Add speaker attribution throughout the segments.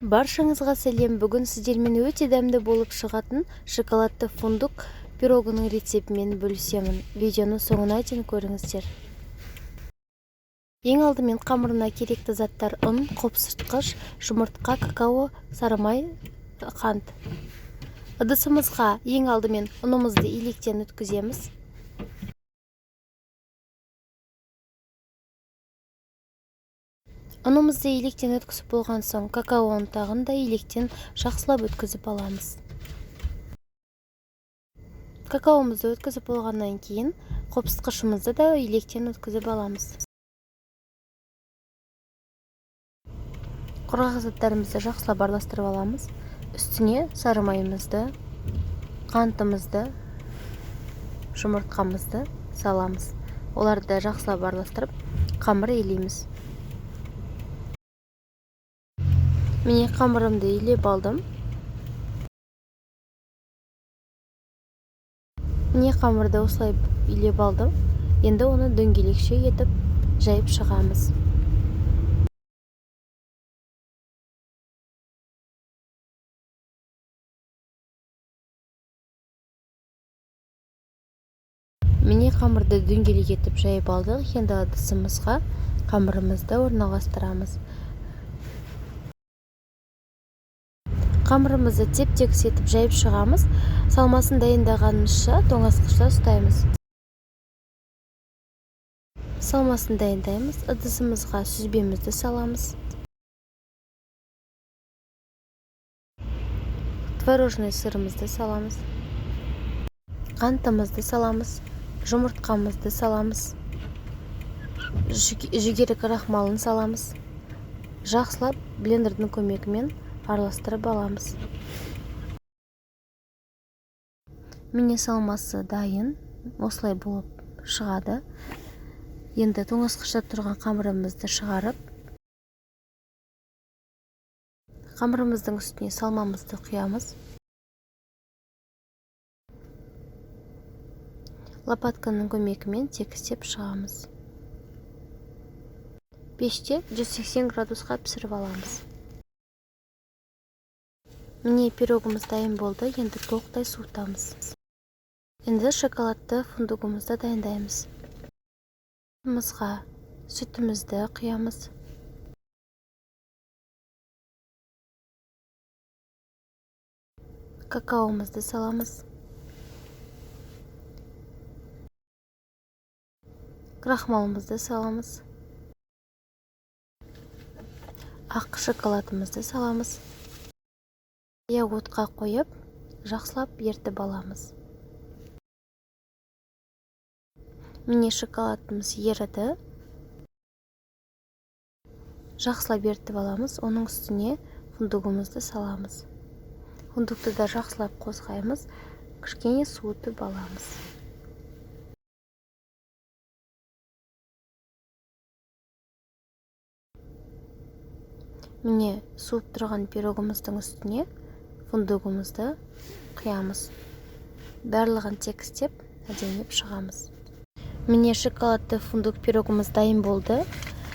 Speaker 1: Баршаңызға сәлем. Бүгін сіздермен өте дәмді болып шығатын шоколадты фундук пирогының рецептімен бөлісемін. Видеоны соңына дейін көріңіздер. Ең алдымен қамырына керекті заттар: ұн, қопсытқыш, жұмыртқа, какао, сары май, қант. Ыдысымызға ең алдымен ұнымызды електен өткіземіз. Ұнымызды електен өткізіп болған соң, какао ұнтағын да електен жақсылап өткізіп аламыз. Какаомызды өткізіп болғаннан кейін, қопсытқышымызды да електен өткізіп аламыз. Құрғақ заттарымызды жақсылап араластырып аламыз. Үстіне сары майымызды, қантымызды, жұмыртқамызды саламыз. Оларды жақсылап араластырып, қамыр илейміз. Міне қамырымды илеп алдым. Міне қамырды осылай илеп алдым. Енді оны дөңгелекше етіп жайып шығамыз. Міне қамырды дөңгелек етіп жайып алдық. Енді ыдысымызға қамырымызды орналастырамыз. Қамырымызды теп-тегіс етіп жайып шығамыз. Салмасын дайындағанымызша тоңазытқышта ұстаймыз. Салмасын дайындаймыз. Ыдысымызға сүзбемізді саламыз. Творожный сырымызды саламыз. Қантымызды саламыз. Жұмыртқамызды саламыз. Жүгері крахмалын саламыз. Жақсылап блендердің көмегімен араластырып аламыз. Міне салмасы дайын, осылай болып шығады. Енді тоңазытқышта тұрған қамырымызды шығарып, қамырымыздың үстіне салмамызды құямыз. Лопатканың көмегімен тегістеп шығамыз. Пеште 180 градусқа пісіріп аламыз. Міне пирогымыз дайын болды. Енді толықтай суытамыз. Енді шоколадты фундугымызды дайындаймыз. Мұзға сүтімізді құямыз. Какаомызды саламыз. Крахмалымызды саламыз. Ақ шоколадымызды саламыз. Отқа қойып, жақсылап ертіп аламыз. Міне шоколадымыз еріді. Жақсылап ертіп аламыз. Оның үстіне фундугымызды саламыз. Фундукты да жақсылап қозғаймыз. Кішкене суытып аламыз. Міне суып тұрған пирогымыздың үстіне фундугымызды құямыз. Барлығын тегістеп, әдемілеп шығамыз. Міне шоколадты фундук пирогымыз дайын болды.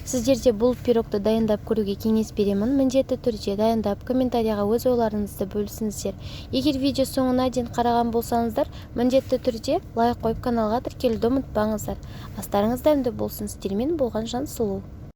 Speaker 1: Сіздерде бұл пирогты дайындап көруге кеңес беремін. Міндетті түрде дайындап, комментарияға өз ойларыңызды бөлісіңіздер. Егер видео соңына дейін қараған болсаңыздар, міндетті түрде лайк қойып каналға тіркелуді ұмытпаңыздар. Астарыңыз дәмді болсын. Сіздермен болған Жансұлу.